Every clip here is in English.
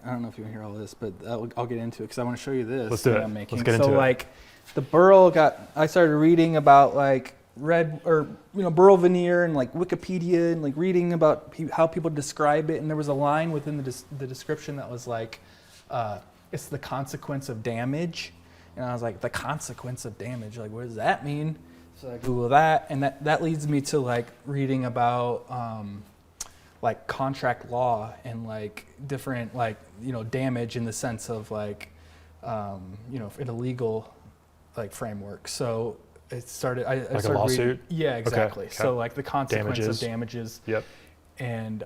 I don't know if you want to hear all of this, but I'll get into it because I want to show you this. Let's do it. I'm making. Let's get into it. So like the Burl I started reading about like Burl veneer and like Wikipedia and like reading about how people describe it. And there was a line within the description that was like, it's the consequence of damage. And I was like, the consequence of damage, like what does that mean? So I Google that, and that leads me to like reading about like contract law and like different like, damage in the sense of like, in a legal like framework. So it started, I like started a lawsuit? reading, yeah, exactly. Okay. So like the consequence Damages. of damages. Yep. And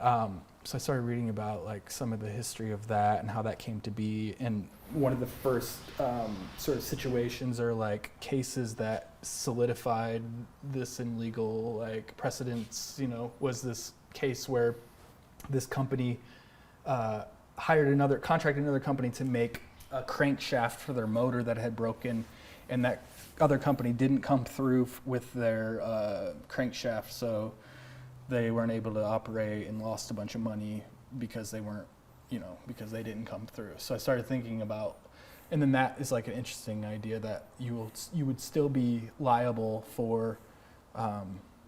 so I started reading about like some of the history of that and how that came to be. And one of the first sort of situations or like cases that solidified this in legal like precedents, was this case where this company contracted another company to make a crankshaft for their motor that had broken, and that other company didn't come through with their crankshaft, so they weren't able to operate and lost a bunch of money because they weren't, because they didn't come through. So I started thinking about, and then that is like an interesting idea that you would still be liable for,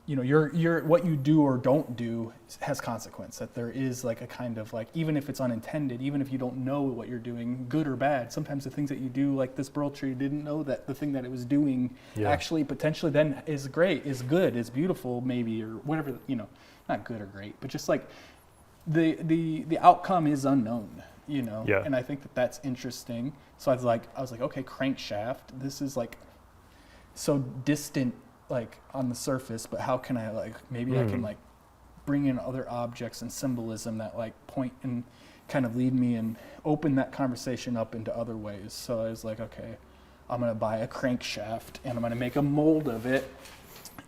your what you do or don't do has consequence. That there is like a kind of like, even if it's unintended, even if you don't know what you're doing, good or bad, sometimes the things that you do, like this Burl tree didn't know that the thing that it was doing actually potentially then is great, is good, is beautiful maybe, or whatever, not good or great, but just like the outcome is unknown, and I think that's interesting. So I was like, okay, crankshaft, this is like so distant like on the surface, but how can I like, maybe I can like bring in other objects and symbolism that like point and kind of lead me and open that conversation up into other ways. So I was like, okay, I'm gonna buy a crankshaft and I'm gonna make a mold of it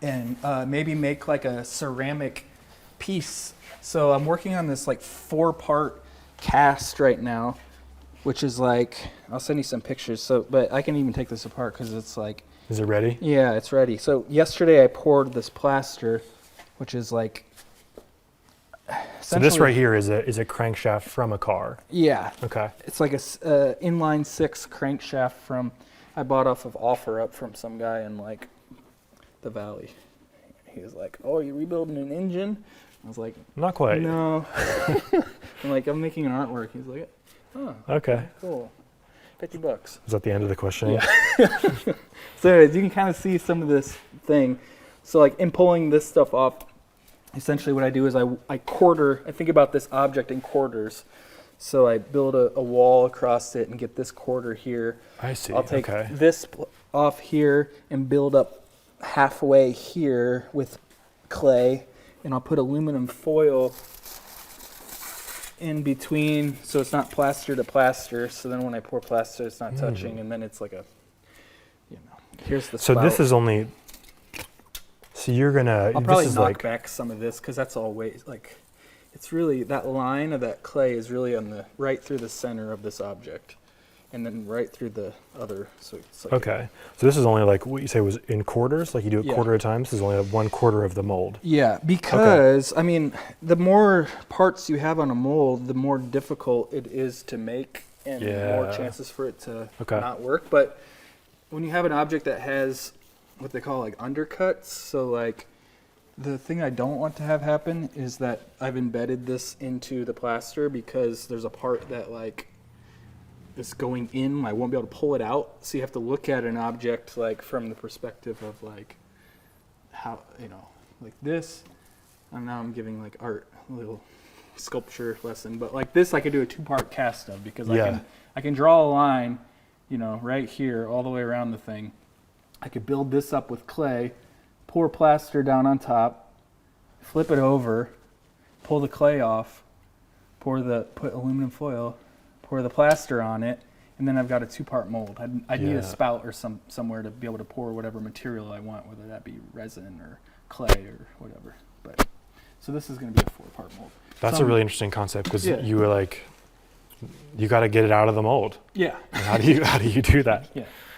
and maybe make like a ceramic piece. So I'm working on this like 4-part cast right now, which is like, I'll send you some pictures. So, but I can even take this apart because it's like, is it ready? yeah, it's ready. So yesterday I poured this plaster, which is like, so this right here is a crankshaft from a car. Yeah. Okay. It's like a inline 6 crankshaft I bought off of OfferUp from some guy in like the valley. He was like, "Oh, you rebuilding an engine?" I was like, not quite. No. I'm like, I'm making an artwork. He's like, oh, okay, cool. $50. Is that the end of the questioning? Yeah. So anyways, you can kind of see some of this thing. So like in pulling this stuff off, essentially what I do is I think about this object in quarters. So I build a wall across it and get this quarter here. I see. I'll take this off here and build up halfway here with clay, and I'll put aluminum foil in between so it's not plaster to plaster. So then when I pour plaster, it's not touching, and then it's like here's the spout. So this is only, so you're gonna, I'll probably this is knock like, back some of this because that's always like, it's really, that line of that clay is really on right through the center of this object, and then right through the other. So it's like okay. So this is only like what you say was in quarters, like you do it quarter at a time. This is only 1/4 of the mold. Yeah, because I mean, the more parts you have on a mold, the more difficult it is to make, and the more chances for it to not work. But when you have an object that has what they call like undercuts, so like the thing I don't want to have happen is that I've embedded this into the plaster because there's a part that like is going in, I won't be able to pull it out. So you have to look at an object like from the perspective of like how, like this. And now I'm giving like art, a little sculpture lesson, but like this I could do a 2-part cast of because I can draw a line, right here all the way around the thing. I could build this up with clay, pour plaster down on top, flip it over, pull the clay off, put aluminum foil, pour the plaster on it, and then I've got a 2-part mold. I'd need a spout or somewhere to be able to pour whatever material I want, whether that be resin or clay or whatever. But so this is going to be a 4-part mold. That's a really interesting concept because you were like, you got to get it out of the mold. Yeah. And how do you do that? Yeah.